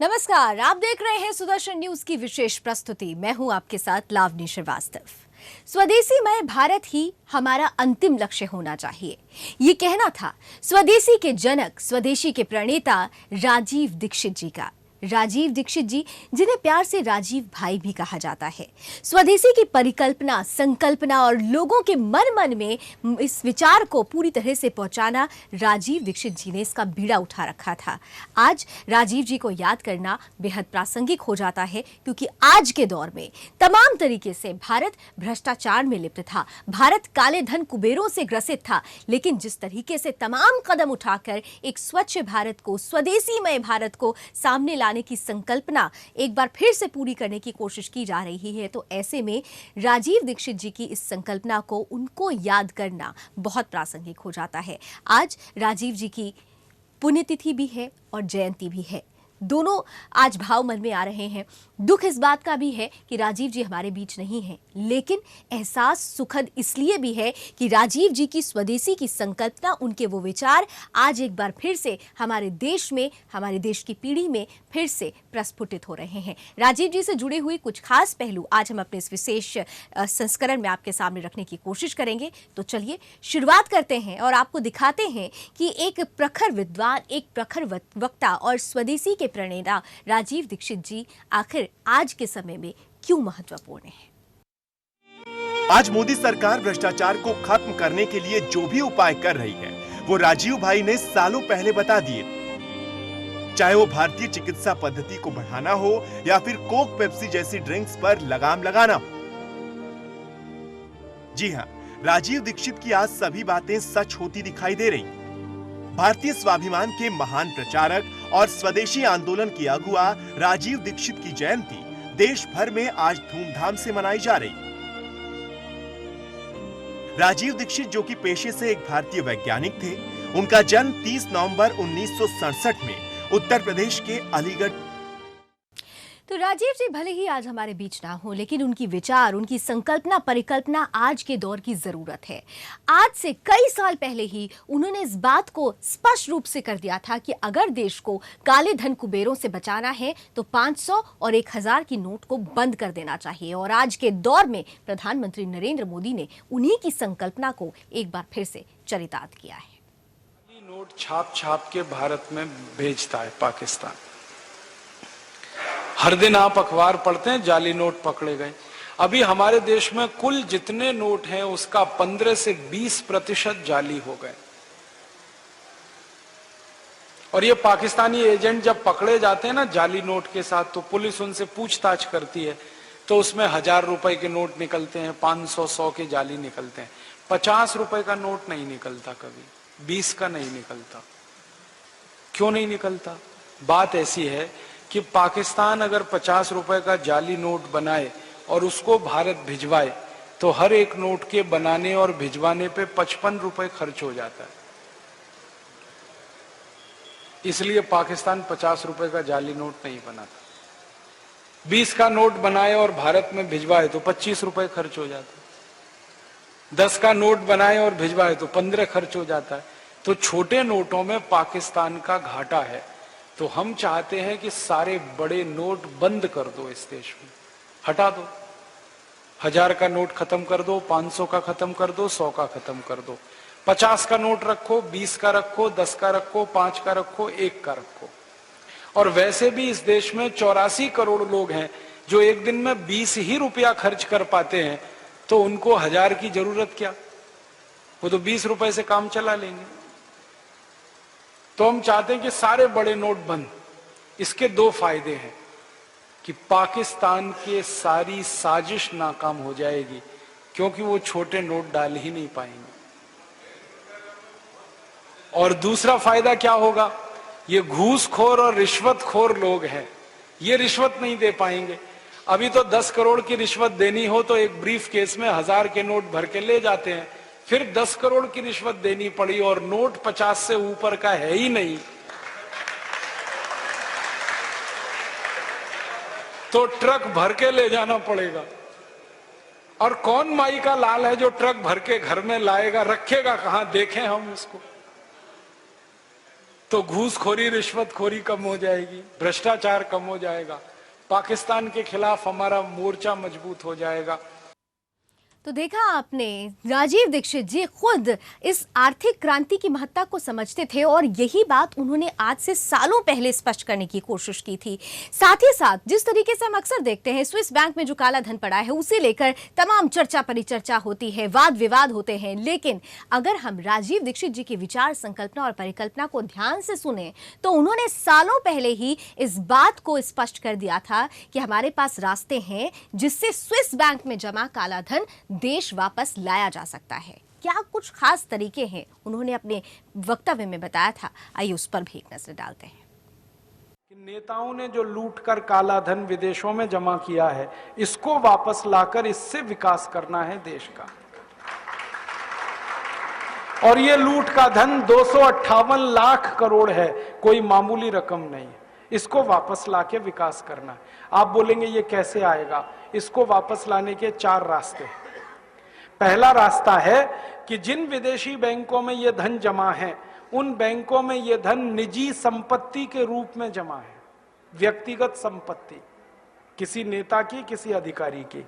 नमस्कार, आप देख रहे हैं सुदर्शन न्यूज की विशेष प्रस्तुति। मैं हूं आपके साथ लावनी श्रीवास्तव। स्वदेशी मय भारत ही हमारा अंतिम लक्ष्य होना चाहिए, ये कहना था स्वदेशी के जनक, स्वदेशी के प्रणेता राजीव दीक्षित जी का। राजीव दीक्षित जी, जिन्हें प्यार से राजीव भाई भी कहा जाता है, स्वदेशी की परिकल्पना, संकल्पना और लोगों के मन मन में इस विचार को पूरी तरह से पहुंचाना, राजीव दीक्षित जी ने इसका बीड़ा उठा रखा था। आज राजीव जी को याद करना बेहद प्रासंगिक हो जाता है, क्योंकि आज के दौर में तमाम तरीके से भारत भ्रष्टाचार में लिप्त था, भारत काले धन कुबेरों से ग्रसित था। लेकिन जिस तरीके से तमाम कदम उठाकर एक स्वच्छ भारत को, स्वदेशीमय भारत को सामने लाने की संकल्पना एक बार फिर से पूरी करने की कोशिश की जा रही है, तो ऐसे में राजीव दीक्षित जी की इस संकल्पना को, उनको याद करना बहुत प्रासंगिक हो जाता है। आज राजीव जी की पुण्यतिथि भी है और जयंती भी है, दोनों आज भाव मन में आ रहे हैं। दुख इस बात का भी है कि राजीव जी हमारे बीच नहीं हैं, लेकिन एहसास सुखद इसलिए भी है कि राजीव जी की स्वदेशी की संकल्पना, उनके वो विचार आज एक बार फिर से हमारे देश में, हमारे देश की पीढ़ी में फिर से प्रस्फुटित हो रहे हैं। राजीव जी से जुड़े हुए कुछ खास पहलू आज हम अपने इस विशेष संस्करण में आपके सामने रखने की कोशिश करेंगे। तो चलिए शुरुआत करते हैं और आपको दिखाते हैं कि एक प्रखर विद्वान, एक प्रखर वक्ता और स्वदेशी के प्रणेता राजीव दीक्षित जी आखिर आज के समय में क्यों महत्वपूर्ण है। आज मोदी सरकार भ्रष्टाचार को खत्म करने के लिए जो भी उपाय कर रही है, वो राजीव भाई ने सालों पहले बता दिए। चाहे वो भारतीय चिकित्सा पद्धति को बढ़ाना हो या फिर कोक पेप्सी जैसी ड्रिंक्स पर लगाम लगाना हो। जी हां, राजीव दीक्षित की आज सभी बातें सच होती दिखाई दे रही। भारतीय स्वाभिमान के महान प्रचारक और स्वदेशी आंदोलन की अगुआ राजीव दीक्षित की जयंती देश भर में आज धूमधाम से मनाई जा रही। राजीव दीक्षित, जो कि पेशे से एक भारतीय वैज्ञानिक थे, उनका जन्म 30 नवंबर 1967 में उत्तर प्रदेश के अलीगढ़। तो राजीव जी भले ही आज हमारे बीच ना हो, लेकिन उनकी विचार, उनकी संकल्पना, परिकल्पना आज के दौर की जरूरत है। आज से कई साल पहले ही उन्होंने इस बात को स्पष्ट रूप से कर दिया था कि अगर देश को काले धन कुबेरों से बचाना है तो 500 और 1000 की नोट को बंद कर देना चाहिए। और आज के दौर में प्रधानमंत्री नरेंद्र मोदी ने उन्हीं की संकल्पना को एक बार फिर से चरितार्थ किया है। नोट छाप छाप के भारत में भेजता है पाकिस्तान। हर दिन आप अखबार पढ़ते हैं, जाली नोट पकड़े गए। अभी हमारे देश में कुल जितने नोट हैं उसका 15 से 20% जाली हो गए। और ये पाकिस्तानी एजेंट जब पकड़े जाते हैं ना जाली नोट के साथ, तो पुलिस उनसे पूछताछ करती है, तो उसमें 1000 रुपए के नोट निकलते हैं, 500, 100 के जाली निकलते हैं। 50 रुपए का नोट नहीं निकलता, कभी 20 का नहीं निकलता। क्यों नहीं निकलता? बात ऐसी है कि पाकिस्तान अगर 50 रुपए का जाली नोट बनाए और उसको भारत भिजवाए, तो हर एक नोट के बनाने और भिजवाने पे 55 रुपए खर्च हो जाता है। इसलिए पाकिस्तान 50 रुपए का जाली नोट नहीं बनाता। 20 का नोट बनाए और भारत में भिजवाए तो 25 रुपए खर्च हो जाता है। 10 का नोट बनाए और भिजवाए तो 15 खर्च हो जाता है। तो छोटे नोटों में पाकिस्तान का घाटा है। तो हम चाहते हैं कि सारे बड़े नोट बंद कर दो, इस देश में हटा दो। 1000 का नोट खत्म कर दो, 500 का खत्म कर दो, 100 का खत्म कर दो। 50 का नोट रखो, 20 का रखो, 10 का रखो, 5 का रखो, 1 का रखो। और वैसे भी इस देश में 84 करोड़ लोग हैं जो एक दिन में 20 ही रुपया खर्च कर पाते हैं, तो उनको 1000 की जरूरत क्या? वो तो 20 रुपए से काम चला लेंगे। तो हम चाहते हैं कि सारे बड़े नोट बंद। इसके 2 फायदे हैं कि पाकिस्तान के सारी साजिश नाकाम हो जाएगी, क्योंकि वो छोटे नोट डाल ही नहीं पाएंगे। और दूसरा फायदा क्या होगा? ये घूसखोर और रिश्वतखोर लोग हैं, ये रिश्वत नहीं दे पाएंगे। अभी तो 10 करोड़ की रिश्वत देनी हो तो एक ब्रीफ केस में 1000 के नोट भर के ले जाते हैं, फिर 10 करोड़ की रिश्वत देनी पड़ी और नोट 50 से ऊपर का है ही नहीं, तो ट्रक भर के ले जाना पड़ेगा। और कौन माई का लाल है जो ट्रक भर के घर में लाएगा, रखेगा कहां? देखें हम उसको। तो घूसखोरी रिश्वतखोरी कम हो जाएगी, भ्रष्टाचार कम हो जाएगा, पाकिस्तान के खिलाफ हमारा मोर्चा मजबूत हो जाएगा। तो देखा आपने, राजीव दीक्षित जी खुद इस आर्थिक क्रांति की महत्ता को समझते थे और यही बात उन्होंने आज से सालों पहले स्पष्ट करने की कोशिश की थी। साथ ही साथ जिस तरीके से हम अक्सर देखते हैं स्विस बैंक में जो काला धन पड़ा है उसे लेकर तमाम चर्चा परिचर्चा होती है, वाद विवाद होते हैं, लेकिन अगर हम राजीव दीक्षित जी की विचार संकल्पना और परिकल्पना को ध्यान से सुने तो उन्होंने सालों पहले ही इस बात को स्पष्ट कर दिया था कि हमारे पास रास्ते हैं जिससे स्विस बैंक में जमा काला धन देश वापस लाया जा सकता है। क्या कुछ खास तरीके हैं उन्होंने अपने वक्तव्य में बताया था, आइए उस पर भी एक नजर डालते हैं। नेताओं ने जो लूट कर काला धन विदेशों में जमा किया है, इसको वापस लाकर इससे विकास करना है देश का। और ये लूट का धन 258 लाख करोड़ है, कोई मामूली रकम नहीं है। इसको वापस लाके विकास करना है। आप बोलेंगे ये कैसे आएगा? इसको वापस लाने के 4 रास्ते हैं। पहला रास्ता है कि जिन विदेशी बैंकों में यह धन जमा है, उन बैंकों में यह धन निजी संपत्ति के रूप में जमा है। व्यक्तिगत संपत्ति, किसी नेता की, किसी अधिकारी की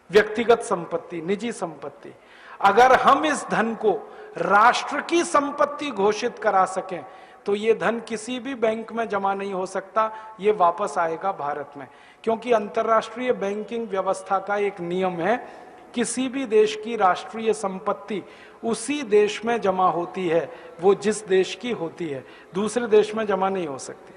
व्यक्तिगत संपत्ति, निजी संपत्ति। अगर हम इस धन को राष्ट्र की संपत्ति घोषित करा सकें तो यह धन किसी भी बैंक में जमा नहीं हो सकता, यह वापस आएगा भारत में। क्योंकि अंतर्राष्ट्रीय बैंकिंग व्यवस्था का एक नियम है, किसी भी देश की राष्ट्रीय संपत्ति उसी देश में जमा होती है, वो जिस देश की होती है, दूसरे देश में जमा नहीं हो सकती।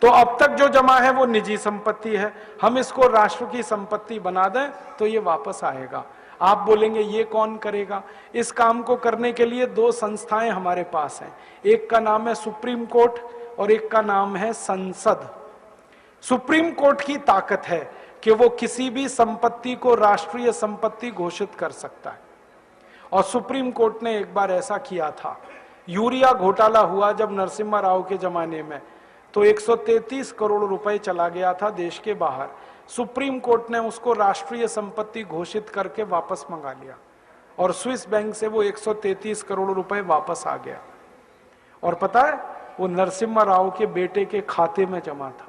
तो अब तक जो जमा है वो निजी संपत्ति है, हम इसको राष्ट्र की संपत्ति बना दें तो ये वापस आएगा। आप बोलेंगे ये कौन करेगा? इस काम को करने के लिए 2 संस्थाएं हमारे पास हैं। एक का नाम है सुप्रीम कोर्ट और एक का नाम है संसद। सुप्रीम कोर्ट की ताकत है कि वो किसी भी संपत्ति को राष्ट्रीय संपत्ति घोषित कर सकता है। और सुप्रीम कोर्ट ने एक बार ऐसा किया था, यूरिया घोटाला हुआ जब नरसिम्हा राव के जमाने में, तो 133 करोड़ रुपए चला गया था देश के बाहर। सुप्रीम कोर्ट ने उसको राष्ट्रीय संपत्ति घोषित करके वापस मंगा लिया और स्विस बैंक से वो 133 करोड़ रुपए वापस आ गया। और पता है, वो नरसिम्हा राव के बेटे के खाते में जमा था।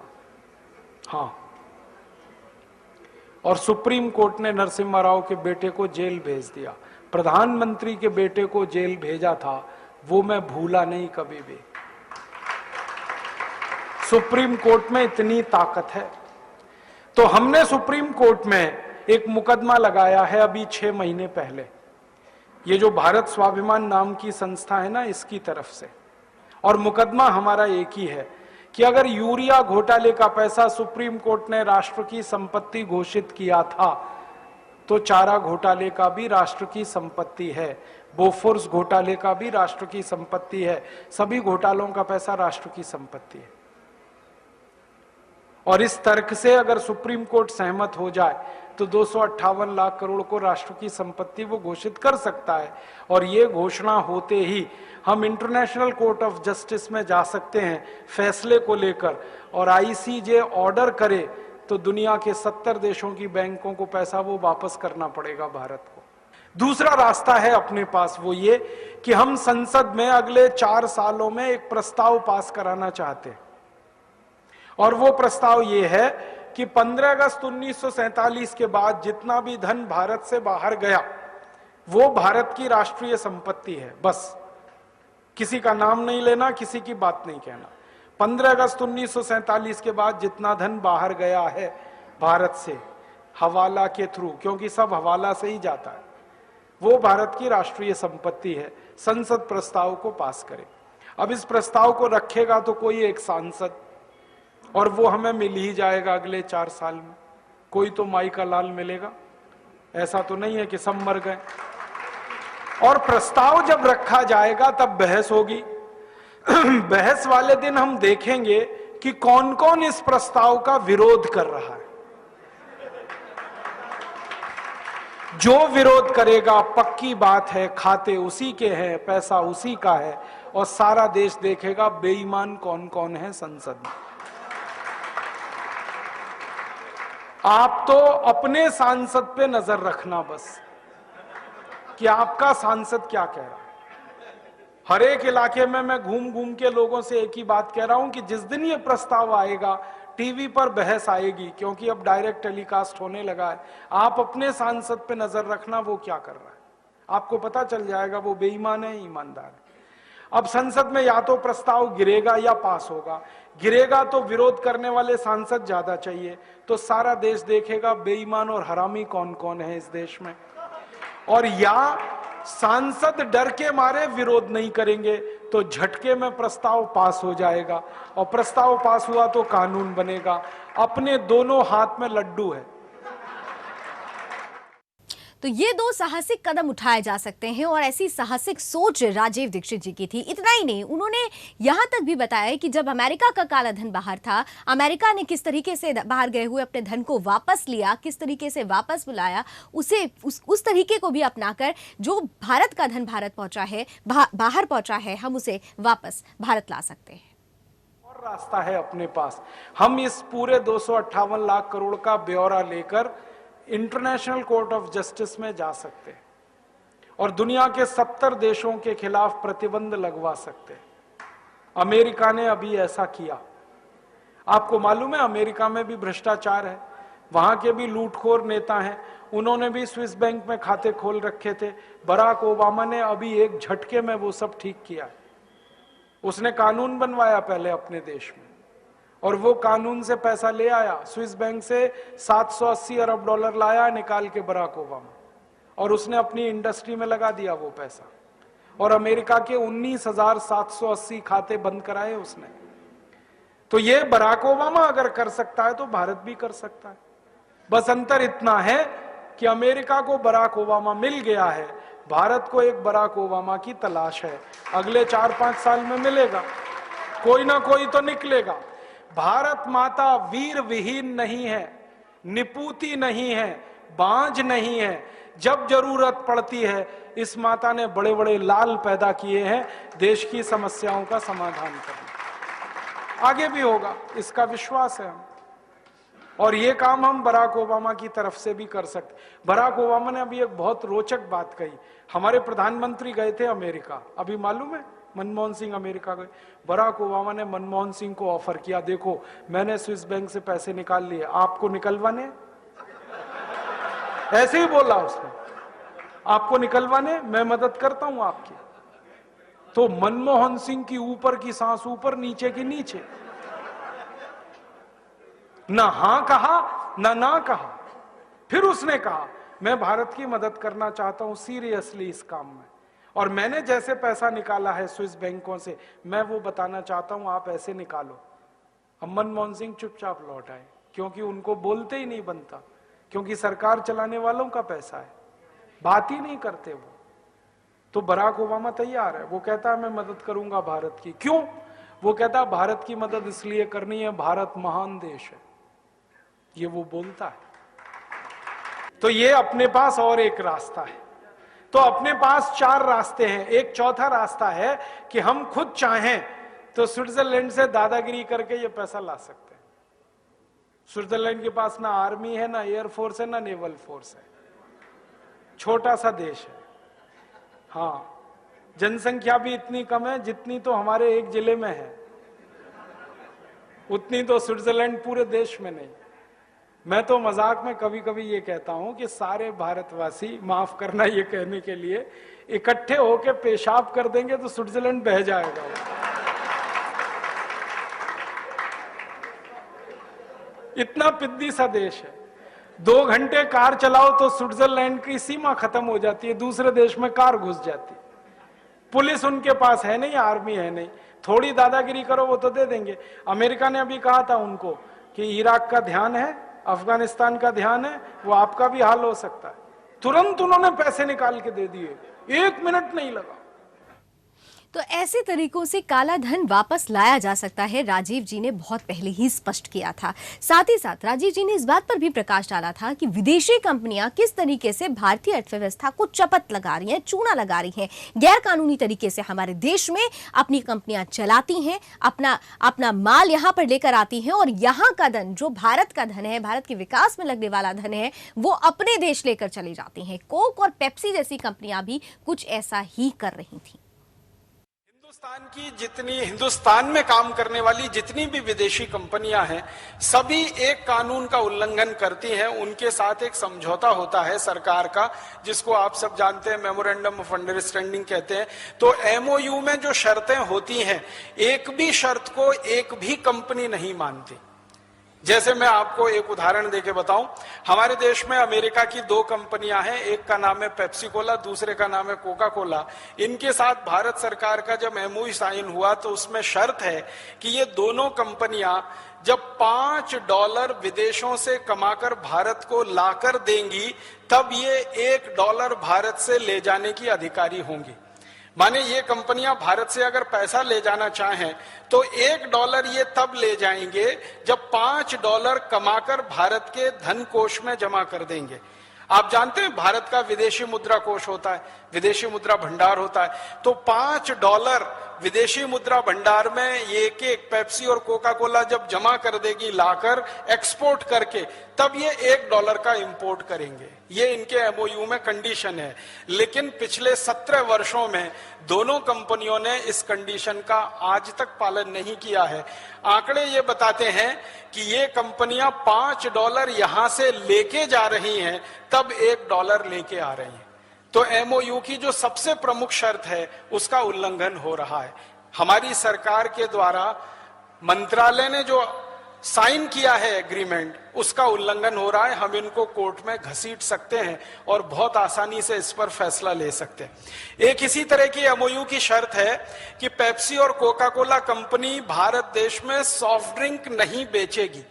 हाँ, और सुप्रीम कोर्ट ने नरसिम्हा राव के बेटे को जेल भेज दिया। प्रधानमंत्री के बेटे को जेल भेजा था, वो मैं भूला नहीं कभी भी। सुप्रीम कोर्ट में इतनी ताकत है। तो हमने सुप्रीम कोर्ट में एक मुकदमा लगाया है अभी 6 महीने पहले, ये जो भारत स्वाभिमान नाम की संस्था है ना, इसकी तरफ से। और मुकदमा हमारा एक ही है कि अगर यूरिया घोटाले का पैसा सुप्रीम कोर्ट ने राष्ट्र की संपत्ति घोषित किया था तो चारा घोटाले का भी राष्ट्र की संपत्ति है, बोफोर्स घोटाले का भी राष्ट्र की संपत्ति है, सभी घोटालों का पैसा राष्ट्र की संपत्ति है। और इस तर्क से अगर सुप्रीम कोर्ट सहमत हो जाए तो 258 लाख करोड़ को राष्ट्र की संपत्ति वो घोषित कर सकता है। और ये घोषणा होते ही हम इंटरनेशनल कोर्ट ऑफ जस्टिस में जा सकते हैं फैसले को लेकर, और आईसीजे ऑर्डर करे तो दुनिया के 70 देशों की बैंकों को पैसा वो वापस करना पड़ेगा भारत को। दूसरा रास्ता है अपने पास, वो ये कि हम संसद में अगले 4 सालों में एक प्रस्ताव पास कराना चाहते हैं। और वो प्रस्ताव ये है कि 15 अगस्त 1947 के बाद जितना भी धन भारत से बाहर गया वो भारत की राष्ट्रीय संपत्ति है। बस किसी का नाम नहीं लेना, किसी की बात नहीं कहना। 15 अगस्त 1947 के बाद जितना धन बाहर गया है भारत से हवाला के थ्रू, क्योंकि सब हवाला से ही जाता है, वो भारत की राष्ट्रीय संपत्ति है। संसद प्रस्ताव को पास करे। अब इस प्रस्ताव को रखेगा तो कोई एक सांसद, और वो हमें मिल ही जाएगा अगले 4 साल में। कोई तो माई का लाल मिलेगा, ऐसा तो नहीं है कि सब मर गए। और प्रस्ताव जब रखा जाएगा तब बहस होगी। बहस वाले दिन हम देखेंगे कि कौन कौन इस प्रस्ताव का विरोध कर रहा है। जो विरोध करेगा, पक्की बात है, खाते उसी के हैं, पैसा उसी का है, और सारा देश देखेगा बेईमान कौन कौन है संसद में। आप तो अपने सांसद पे नजर रखना बस कि आपका सांसद क्या कह रहा है। हर एक इलाके में मैं घूम घूम के लोगों से एक ही बात कह रहा हूं कि जिस दिन ये प्रस्ताव आएगा, टीवी पर बहस आएगी, क्योंकि अब डायरेक्ट टेलीकास्ट होने लगा है। आप अपने सांसद पे नजर रखना, वो क्या कर रहा है, आपको पता चल जाएगा वो बेईमान है, ईमानदार है। अब संसद में या तो प्रस्ताव गिरेगा या पास होगा। गिरेगा तो विरोध करने वाले सांसद ज्यादा चाहिए, तो सारा देश देखेगा बेईमान और हरामी कौन कौन है इस देश में। और या सांसद डर के मारे विरोध नहीं करेंगे तो झटके में प्रस्ताव पास हो जाएगा, और प्रस्ताव पास हुआ तो कानून बनेगा। अपने दोनों हाथ में लड्डू है। तो ये दो साहसिक कदम उठाए जा सकते हैं और ऐसी साहसिक सोच राजीव दीक्षित जी की थी। इतना ही नहीं, उन्होंने यहां तक भी बताया कि जब अमेरिका का काला धन बाहर था, अमेरिका ने किस तरीके से बाहर गए हुए अपने धन को वापस लिया, किस तरीके से वापस बुलाया, उसे उस तरीके को भी अपनाकर जो भारत का धन भारत पहुंचा है, बाहर पहुंचा है, हम उसे वापस भारत ला सकते हैं। और रास्ता है अपने पास। हम इस पूरे 258 लाख करोड़ का ब्यौरा लेकर इंटरनेशनल कोर्ट ऑफ जस्टिस में जा सकते हैं और दुनिया के 70 देशों के खिलाफ प्रतिबंध लगवा सकते हैं। अमेरिका ने अभी ऐसा किया। आपको मालूम है अमेरिका में भी भ्रष्टाचार है, वहां के भी लूटखोर नेता हैं, उन्होंने भी स्विस बैंक में खाते खोल रखे थे। बराक ओबामा ने अभी एक झटके में वो सब ठीक किया। उसने कानून बनवाया पहले अपने देश में, और वो कानून से पैसा ले आया। स्विस बैंक से 780 अरब डॉलर लाया निकाल के बराक ओबामा, और उसने अपनी इंडस्ट्री में लगा दिया वो पैसा। और अमेरिका के 19,780 खाते बंद कराए उसने। तो ये बराक ओबामा अगर कर सकता है तो भारत भी कर सकता है। बस अंतर इतना है कि अमेरिका को बराक ओबामा मिल गया है, भारत को एक बराक ओबामा की तलाश है। अगले 4-5 साल में मिलेगा, कोई ना कोई तो निकलेगा। भारत माता वीर विहीन नहीं है, निपूती नहीं है, बांझ नहीं है। जब जरूरत पड़ती है इस माता ने बड़े बड़े लाल पैदा किए हैं देश की समस्याओं का समाधान करने। आगे भी होगा, इसका विश्वास है हम। और ये काम हम बराक ओबामा की तरफ से भी कर सकते। बराक ओबामा ने अभी एक बहुत रोचक बात कही। हमारे प्रधानमंत्री गए थे अमेरिका, अभी मालूम है मनमोहन सिंह अमेरिका गए। बराक ओबामा ने मनमोहन सिंह को ऑफर किया, देखो मैंने स्विस बैंक से पैसे निकाल लिए, आपको निकलवाने? ऐसे ही बोला उसने, आपको निकलवाने, मैं मदद करता हूं आपकी। तो मनमोहन सिंह की ऊपर की सांस ऊपर, नीचे की नीचे, ना हां कहा ना कहा। फिर उसने कहा मैं भारत की मदद करना चाहता हूं सीरियसली इस काम में, और मैंने जैसे पैसा निकाला है स्विस बैंकों से मैं वो बताना चाहता हूं, आप ऐसे निकालो। अब मनमोहन सिंह चुपचाप लौट आए, क्योंकि उनको बोलते ही नहीं बनता, क्योंकि सरकार चलाने वालों का पैसा है, बात ही नहीं करते वो। तो बराक ओबामा तैयार है, वो कहता है मैं मदद करूंगा भारत की। क्यों? वो कहता है भारत की मदद इसलिए करनी है, भारत महान देश है, ये वो बोलता है। तो ये अपने पास और एक रास्ता है। तो अपने पास 4 रास्ते हैं। एक चौथा रास्ता है कि हम खुद चाहें तो स्विट्जरलैंड से दादागिरी करके ये पैसा ला सकते हैं। स्विट्जरलैंड के पास ना आर्मी है, ना एयरफोर्स है, ना नेवल फोर्स है, छोटा सा देश है। हाँ, जनसंख्या भी इतनी कम है जितनी तो हमारे एक जिले में है, उतनी तो स्विट्जरलैंड पूरे देश में नहीं। मैं तो मजाक में कभी कभी ये कहता हूं कि सारे भारतवासी, माफ करना ये कहने के लिए, इकट्ठे होकर पेशाब कर देंगे तो स्विट्जरलैंड बह जाएगा। इतना पिद्दी सा देश है। 2 घंटे कार चलाओ तो स्विट्जरलैंड की सीमा खत्म हो जाती है, दूसरे देश में कार घुस जाती। पुलिस उनके पास है नहीं, आर्मी है नहीं, थोड़ी दादागिरी करो वो तो दे देंगे। अमेरिका ने अभी कहा था उनको कि इराक का ध्यान है, अफगानिस्तान का ध्यान है, वो आपका भी हाल हो सकता है। तुरंत उन्होंने पैसे निकाल के दे दिए, 1 मिनट नहीं लगा। तो ऐसे तरीकों से काला धन वापस लाया जा सकता है, राजीव जी ने बहुत पहले ही स्पष्ट किया था। साथ ही साथ राजीव जी ने इस बात पर भी प्रकाश डाला था कि विदेशी कंपनियां किस तरीके से भारतीय अर्थव्यवस्था को चपत लगा रही हैं, चूना लगा रही हैं, गैर कानूनी तरीके से हमारे देश में अपनी कंपनियां चलाती हैं, अपना माल यहां पर लेकर आती हैं, और यहां का धन, जो भारत का धन है, भारत के विकास में लगने वाला धन है, वो अपने देश लेकर चली जाती हैं। कोक और पेप्सी जैसी कंपनियां भी कुछ ऐसा ही कर रही थी। हिंदुस्तान की जितनी हिंदुस्तान में काम करने वाली जितनी भी विदेशी कंपनियां हैं, सभी एक कानून का उल्लंघन करती हैं। उनके साथ एक समझौता होता है सरकार का, जिसको आप सब जानते हैं, मेमोरेंडम ऑफ अंडरस्टैंडिंग कहते हैं। तो एमओयू में जो शर्तें होती हैं, एक भी शर्त को एक भी कंपनी नहीं मानती। जैसे मैं आपको एक उदाहरण देके बताऊं, हमारे देश में अमेरिका की 2 कंपनियां हैं, एक का नाम है पेप्सी कोला, दूसरे का नाम है कोका कोला। इनके साथ भारत सरकार का जब एमओयू साइन हुआ तो उसमें शर्त है कि ये दोनों कंपनियां जब $5 विदेशों से कमाकर भारत को लाकर देंगी, तब ये $1 भारत से ले जाने की अधिकारी होंगी। माने ये कंपनियां भारत से अगर पैसा ले जाना चाहें तो $1 ये तब ले जाएंगे जब $5 कमाकर भारत के धन कोष में जमा कर देंगे। आप जानते हैं भारत का विदेशी मुद्रा कोष होता है, विदेशी मुद्रा भंडार होता है। तो $5 विदेशी मुद्रा भंडार में ये एक पेप्सी और कोका कोला जब जमा कर देगी लाकर एक्सपोर्ट करके, तब ये $1 का इंपोर्ट करेंगे। ये इनके एमओयू में कंडीशन है। लेकिन पिछले 17 वर्षों में दोनों कंपनियों ने इस कंडीशन का आज तक पालन नहीं किया है। आंकड़े ये बताते हैं कि ये कंपनियां $5 यहां से लेके जा रही हैं, तब $1 लेके आ रही हैं। तो एमओयू की जो सबसे प्रमुख शर्त है, उसका उल्लंघन हो रहा है। हमारी सरकार के द्वारा मंत्रालय ने जो साइन किया है एग्रीमेंट, उसका उल्लंघन हो रहा है। हम इनको कोर्ट में घसीट सकते हैं और बहुत आसानी से इस पर फैसला ले सकते हैं। एक इसी तरह की एमओयू की शर्त है कि पेप्सी और कोका कोला कंपनी भारत देश में सॉफ्ट ड्रिंक नहीं बेचेगी।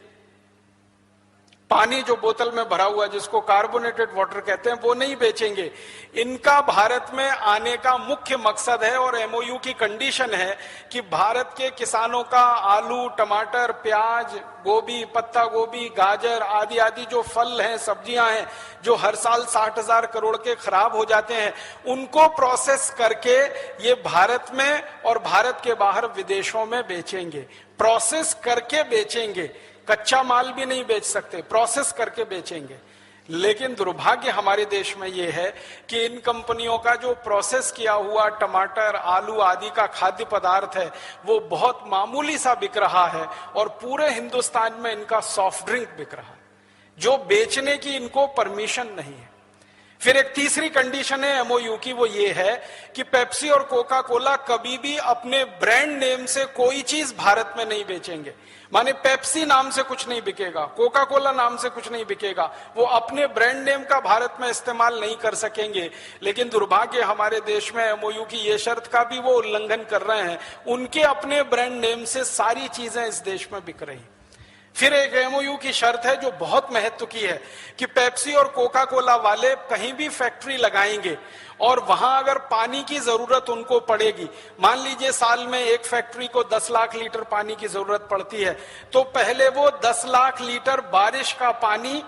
पानी जो बोतल में भरा हुआ, जिसको कार्बोनेटेड वाटर कहते हैं, वो नहीं बेचेंगे। इनका भारत में आने का मुख्य मकसद है और एमओयू की कंडीशन है कि भारत के किसानों का आलू, टमाटर, प्याज, गोभी, पत्ता गोभी, गाजर आदि आदि जो फल हैं, सब्जियां हैं, जो हर साल 60,000 करोड़ के खराब हो जाते हैं, उनको प्रोसेस करके ये भारत में और भारत के बाहर विदेशों में बेचेंगे। प्रोसेस करके बेचेंगे, कच्चा माल भी नहीं बेच सकते, प्रोसेस करके बेचेंगे। लेकिन दुर्भाग्य हमारे देश में यह है कि इन कंपनियों का जो प्रोसेस किया हुआ टमाटर, आलू आदि का खाद्य पदार्थ है, वो बहुत मामूली सा बिक रहा है और पूरे हिंदुस्तान में इनका सॉफ्ट ड्रिंक बिक रहा है, जो बेचने की इनको परमिशन नहीं है। फिर एक तीसरी कंडीशन है एमओयू की, वो ये है कि पेप्सी और कोका कोला कभी भी अपने ब्रांड नेम से कोई चीज भारत में नहीं बेचेंगे। माने पेप्सी नाम से कुछ नहीं बिकेगा, कोका कोला नाम से कुछ नहीं बिकेगा, वो अपने ब्रांड नेम का भारत में इस्तेमाल नहीं कर सकेंगे। लेकिन दुर्भाग्य हमारे देश में एमओयू की ये शर्त का भी वो उल्लंघन कर रहे हैं। उनके अपने ब्रांड नेम से सारी चीजें इस देश में बिक रही। फिर एक एमओयू की शर्त है जो बहुत महत्व की है कि पेप्सी और कोका कोला वाले कहीं भी फैक्ट्री लगाएंगे और वहां अगर पानी की जरूरत उनको पड़ेगी, मान लीजिए साल में एक फैक्ट्री को 10 लाख लीटर पानी की जरूरत पड़ती है, तो पहले वो 10 लाख लीटर बारिश का पानी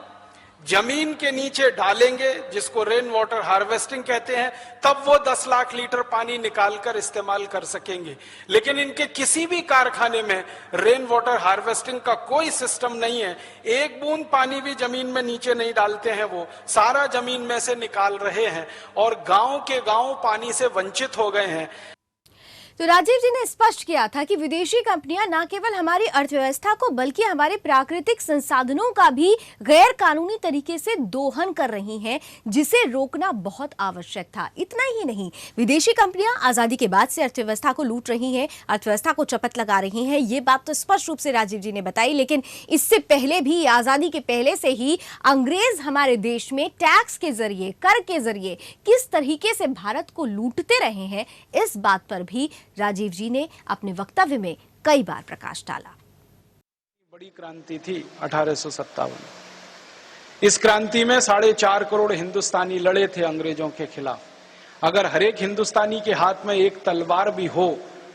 जमीन के नीचे डालेंगे, जिसको रेन वाटर हार्वेस्टिंग कहते हैं, तब वो 10 लाख लीटर पानी निकालकर इस्तेमाल कर सकेंगे। लेकिन इनके किसी भी कारखाने में रेन वाटर हार्वेस्टिंग का कोई सिस्टम नहीं है। एक बूंद पानी भी जमीन में नीचे नहीं डालते हैं, वो सारा जमीन में से निकाल रहे हैं और गांव के गांव पानी से वंचित हो गए हैं। तो राजीव जी ने स्पष्ट किया था कि विदेशी कंपनियां न केवल हमारी अर्थव्यवस्था को बल्कि हमारे प्राकृतिक संसाधनों का भी गैर कानूनी तरीके से दोहन कर रही हैं, जिसे रोकना बहुत आवश्यक था। इतना ही नहीं, विदेशी कंपनियां आजादी के बाद से अर्थव्यवस्था को लूट रही हैं, अर्थव्यवस्था को चपत लगा रही हैं। ये बात तो स्पष्ट रूप से राजीव जी ने बताई। लेकिन इससे पहले भी, आजादी के पहले से ही अंग्रेज हमारे देश में टैक्स के जरिए, कर के जरिए किस तरीके से भारत को लूटते रहे हैं, इस बात पर भी राजीव जी ने अपने वक्तव्य में कई बार प्रकाश डाला। बड़ी क्रांति थी 1857। इस क्रांति में 4.5 करोड़ हिंदुस्तानी लड़े थे अंग्रेजों के खिलाफ। अगर हर एक हिंदुस्तानी के हाथ में एक तलवार भी हो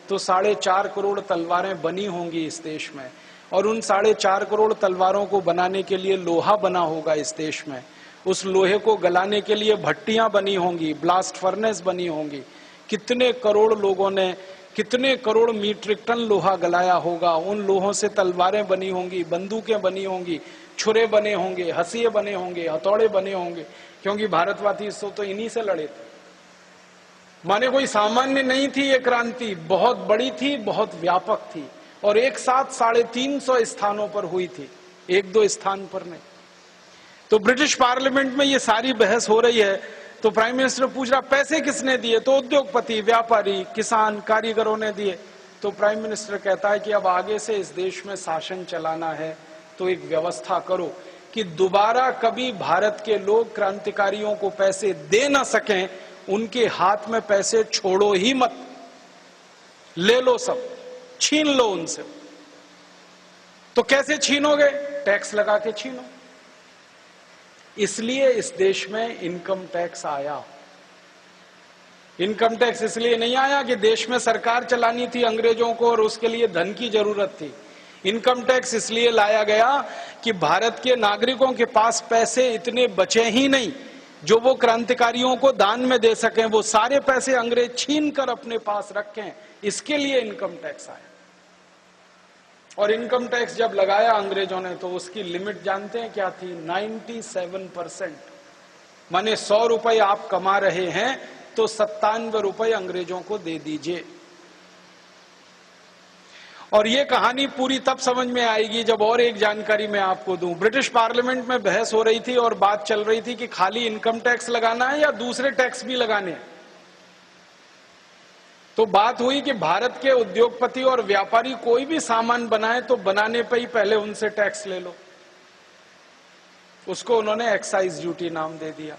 तो 4.5 करोड़ तलवारें बनी होंगी इस देश में, और उन 4.5 करोड़ तलवारों को बनाने के लिए लोहा बना होगा इस देश में। उस लोहे को गलाने के लिए भट्टियां बनी होंगी, ब्लास्ट फर्नेस बनी होंगी। कितने करोड़ लोगों ने कितने करोड़ मीट्रिक टन लोहा गलाया होगा। उन लोहों से तलवारें बनी होंगी, बंदूकें बनी होंगी, छुरे बने होंगे, हंसिये बने होंगे, हथौड़े बने होंगे, क्योंकि भारतवासी तो इन्हीं से लड़े थे। माने कोई सामान्य नहीं थी ये क्रांति, बहुत बड़ी थी, बहुत व्यापक थी और एक साथ 350 स्थानों पर हुई थी, एक दो स्थान पर नहीं। तो ब्रिटिश पार्लियामेंट में ये सारी बहस हो रही है तो प्राइम मिनिस्टर पूछ रहा पैसे किसने दिए, तो उद्योगपति, व्यापारी, किसान, कारीगरों ने दिए। तो प्राइम मिनिस्टर कहता है कि अब आगे से इस देश में शासन चलाना है तो एक व्यवस्था करो कि दोबारा कभी भारत के लोग क्रांतिकारियों को पैसे दे ना सकें, उनके हाथ में पैसे छोड़ो ही मत, ले लो, सब छीन लो उनसे। तो कैसे छीनोगे? टैक्स लगा के छीनो। इसलिए इस देश में इनकम टैक्स आया। इनकम टैक्स इसलिए नहीं आया कि देश में सरकार चलानी थी अंग्रेजों को और उसके लिए धन की जरूरत थी। इनकम टैक्स इसलिए लाया गया कि भारत के नागरिकों के पास पैसे इतने बचे ही नहीं जो वो क्रांतिकारियों को दान में दे सकें, वो सारे पैसे अंग्रेज छीन कर अपने पास रखें, इसके लिए इनकम टैक्स आया। और इनकम टैक्स जब लगाया अंग्रेजों ने तो उसकी लिमिट जानते हैं क्या थी? 97%। माने 100 रुपए आप कमा रहे हैं तो 97 रुपए अंग्रेजों को दे दीजिए। और ये कहानी पूरी तब समझ में आएगी जब और एक जानकारी मैं आपको दूं। ब्रिटिश पार्लियामेंट में बहस हो रही थी और बात चल रही थी कि खाली इनकम टैक्स लगाना है या दूसरे टैक्स भी लगाने हैं। तो बात हुई कि भारत के उद्योगपति और व्यापारी कोई भी सामान बनाए तो बनाने पे ही पहले उनसे टैक्स ले लो। उसको उन्होंने एक्साइज ड्यूटी नाम दे दिया।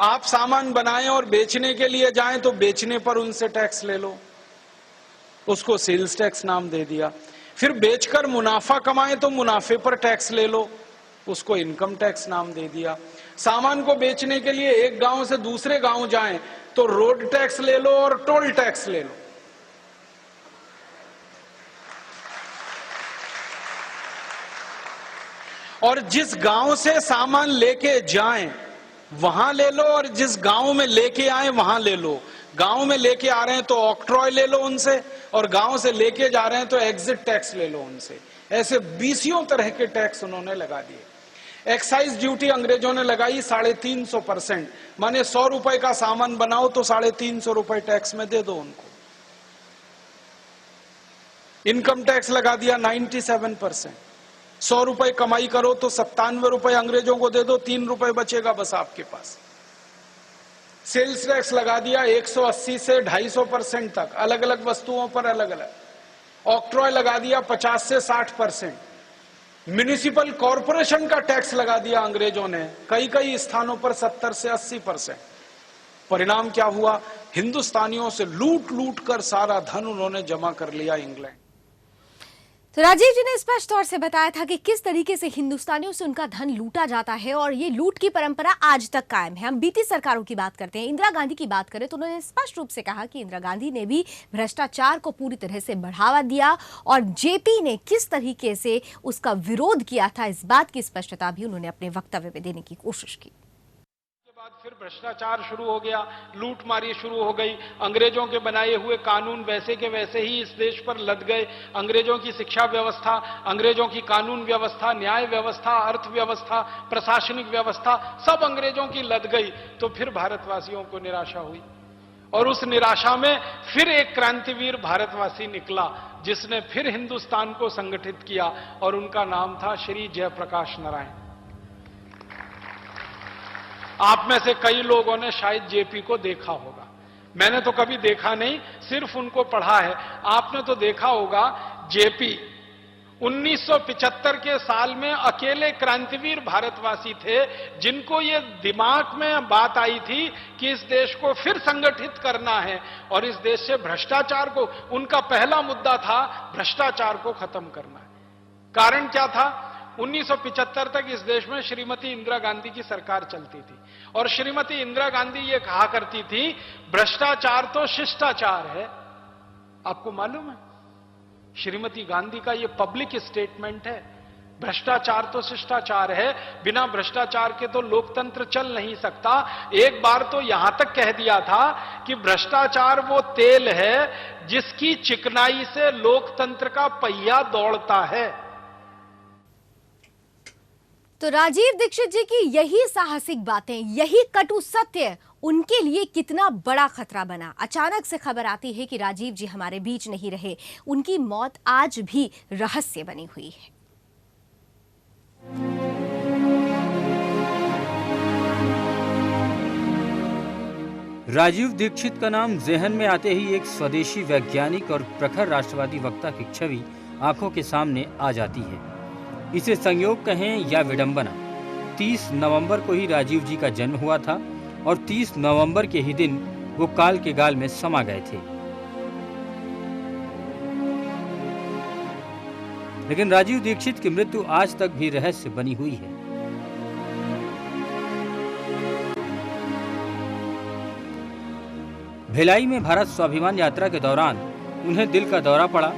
आप सामान बनाएं और बेचने के लिए जाएं तो बेचने पर उनसे टैक्स ले लो, उसको सेल्स टैक्स नाम दे दिया। फिर बेचकर मुनाफा कमाएं तो मुनाफे पर टैक्स ले लो, उसको इनकम टैक्स नाम दे दिया। सामान को बेचने के लिए एक गांव से दूसरे गांव जाएं तो रोड टैक्स ले लो और टोल टैक्स ले लो। और जिस गांव से सामान लेके जाएं वहां ले लो और जिस गांव में लेके आए वहां ले लो। गांव में लेके आ रहे हैं तो ऑक्ट्रॉय ले लो उनसे, और गांव से लेके जा रहे हैं तो एग्जिट टैक्स ले लो उनसे। ऐसे 20 तरह के टैक्स उन्होंने लगा दिए। एक्साइज ड्यूटी अंग्रेजों ने लगाई 350%। माने 100 रुपए का सामान बनाओ तो 350 रुपए टैक्स में दे दो उनको। इनकम टैक्स लगा दिया 97%। 100 रुपए कमाई करो तो 97 रुपए अंग्रेजों को दे दो, 3 रुपए बचेगा बस आपके पास। सेल्स टैक्स लगा दिया 180 से 250% तक, अलग अलग वस्तुओं पर अलग अलग। ऑक्ट्रॉय लगा दिया 50 से 60%। म्युनिसिपल कॉरपोरेशन का टैक्स लगा दिया अंग्रेजों ने कई कई स्थानों पर 70 से 80%। परिणाम क्या हुआ? हिंदुस्तानियों से लूट लूट कर सारा धन उन्होंने जमा कर लिया इंग्लैंड। तो राजीव जी ने स्पष्ट तौर से बताया था कि किस तरीके से हिंदुस्तानियों से उनका धन लूटा जाता है और ये लूट की परंपरा आज तक कायम है। हम बीती सरकारों की बात करते हैं, इंदिरा गांधी की बात करें तो उन्होंने स्पष्ट रूप से कहा कि इंदिरा गांधी ने भी भ्रष्टाचार को पूरी तरह से बढ़ावा दिया और जेपी ने किस तरीके से उसका विरोध किया था, इस बात की स्पष्टता भी उन्होंने अपने वक्तव्य में देने की कोशिश की। बाद फिर भ्रष्टाचार शुरू हो गया, लूटमारी शुरू हो गई। अंग्रेजों के बनाए हुए कानून वैसे के वैसे ही इस देश पर लद गए। अंग्रेजों की शिक्षा व्यवस्था, अंग्रेजों की कानून व्यवस्था, न्याय व्यवस्था, अर्थव्यवस्था, प्रशासनिक व्यवस्था सब अंग्रेजों की लद गई। तो फिर भारतवासियों को निराशा हुई और उस निराशा में फिर एक क्रांतिवीर भारतवासी निकला जिसने फिर हिंदुस्तान को संगठित किया और उनका नाम था श्री जयप्रकाश नारायण। आप में से कई लोगों ने शायद जेपी को देखा होगा, मैंने तो कभी देखा नहीं, सिर्फ उनको पढ़ा है। आपने तो देखा होगा जेपी 1975 के साल में अकेले क्रांतिवीर भारतवासी थे जिनको ये दिमाग में बात आई थी कि इस देश को फिर संगठित करना है और इस देश से भ्रष्टाचार को, उनका पहला मुद्दा था भ्रष्टाचार को खत्म करना है। कारण क्या था? 1975 तक इस देश में श्रीमती इंदिरा गांधी की सरकार चलती थी और श्रीमती इंदिरा गांधी ये कहा करती थी भ्रष्टाचार तो शिष्टाचार है। आपको मालूम है श्रीमती गांधी का ये पब्लिक स्टेटमेंट है, भ्रष्टाचार तो शिष्टाचार है, बिना भ्रष्टाचार के तो लोकतंत्र चल नहीं सकता। एक बार तो यहां तक कह दिया था कि भ्रष्टाचार वो तेल है जिसकी चिकनाई से लोकतंत्र का पहिया दौड़ता है। तो राजीव दीक्षित जी की यही साहसिक बातें, यही कटु सत्य उनके लिए कितना बड़ा खतरा बना। अचानक से खबर आती है कि राजीव जी हमारे बीच नहीं रहे। उनकी मौत आज भी रहस्य बनी हुई है। राजीव दीक्षित का नाम जहन में आते ही एक स्वदेशी वैज्ञानिक और प्रखर राष्ट्रवादी वक्ता की छवि आंखों के सामने आ जाती है। इसे संयोग कहें या विडंबना, 30 नवंबर को ही राजीव जी का जन्म हुआ था और 30 नवंबर के ही दिन वो काल के गाल में समा गए थे। लेकिन राजीव दीक्षित की मृत्यु आज तक भी रहस्य बनी हुई है। भिलाई में भारत स्वाभिमान यात्रा के दौरान उन्हें दिल का दौरा पड़ा,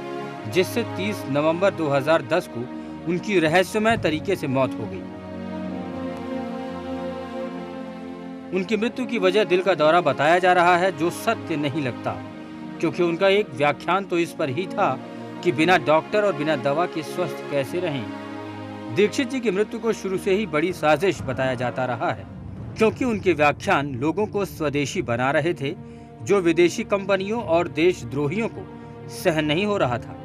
जिससे 30 नवंबर 2010 को उनकी रहस्यमय तरीके से मौत हो गई। उनकी मृत्यु की वजह दिल का दौरा बताया जा रहा है, जो सत्य नहीं लगता, क्योंकि उनका एक व्याख्यान तो इस पर ही था कि बिना डॉक्टर और बिना दवा के स्वस्थ कैसे रहें। दीक्षित जी की मृत्यु को शुरू से ही बड़ी साजिश बताया जाता रहा है, क्योंकि उनके व्याख्यान लोगों को स्वदेशी बना रहे थे, जो विदेशी कंपनियों और देशद्रोहियों को सहन नहीं हो रहा था।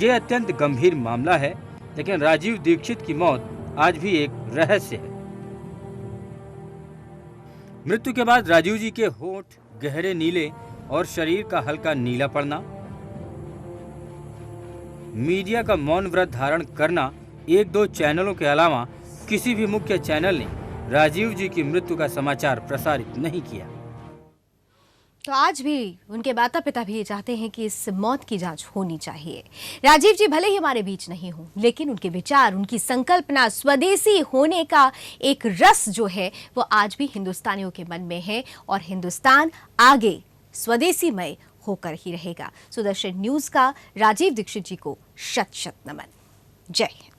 ये अत्यंत गंभीर मामला है, लेकिन राजीव दीक्षित की मौत आज भी एक रहस्य है। मृत्यु के बाद राजीव जी के होंठ गहरे नीले और शरीर का हल्का नीला पड़ना, मीडिया का मौन व्रत धारण करना, 1-2 चैनलों के अलावा किसी भी मुख्य चैनल ने राजीव जी की मृत्यु का समाचार प्रसारित नहीं किया। तो आज भी उनके माता पिता भी ये चाहते हैं कि इस मौत की जांच होनी चाहिए। राजीव जी भले ही हमारे बीच नहीं हो, लेकिन उनके विचार, उनकी संकल्पना, स्वदेशी होने का एक रस जो है वो आज भी हिंदुस्तानियों के मन में है और हिंदुस्तान आगे स्वदेशीमय होकर ही रहेगा। सुदर्शन न्यूज का राजीव दीक्षित जी को शत शत नमन। जय हिंद।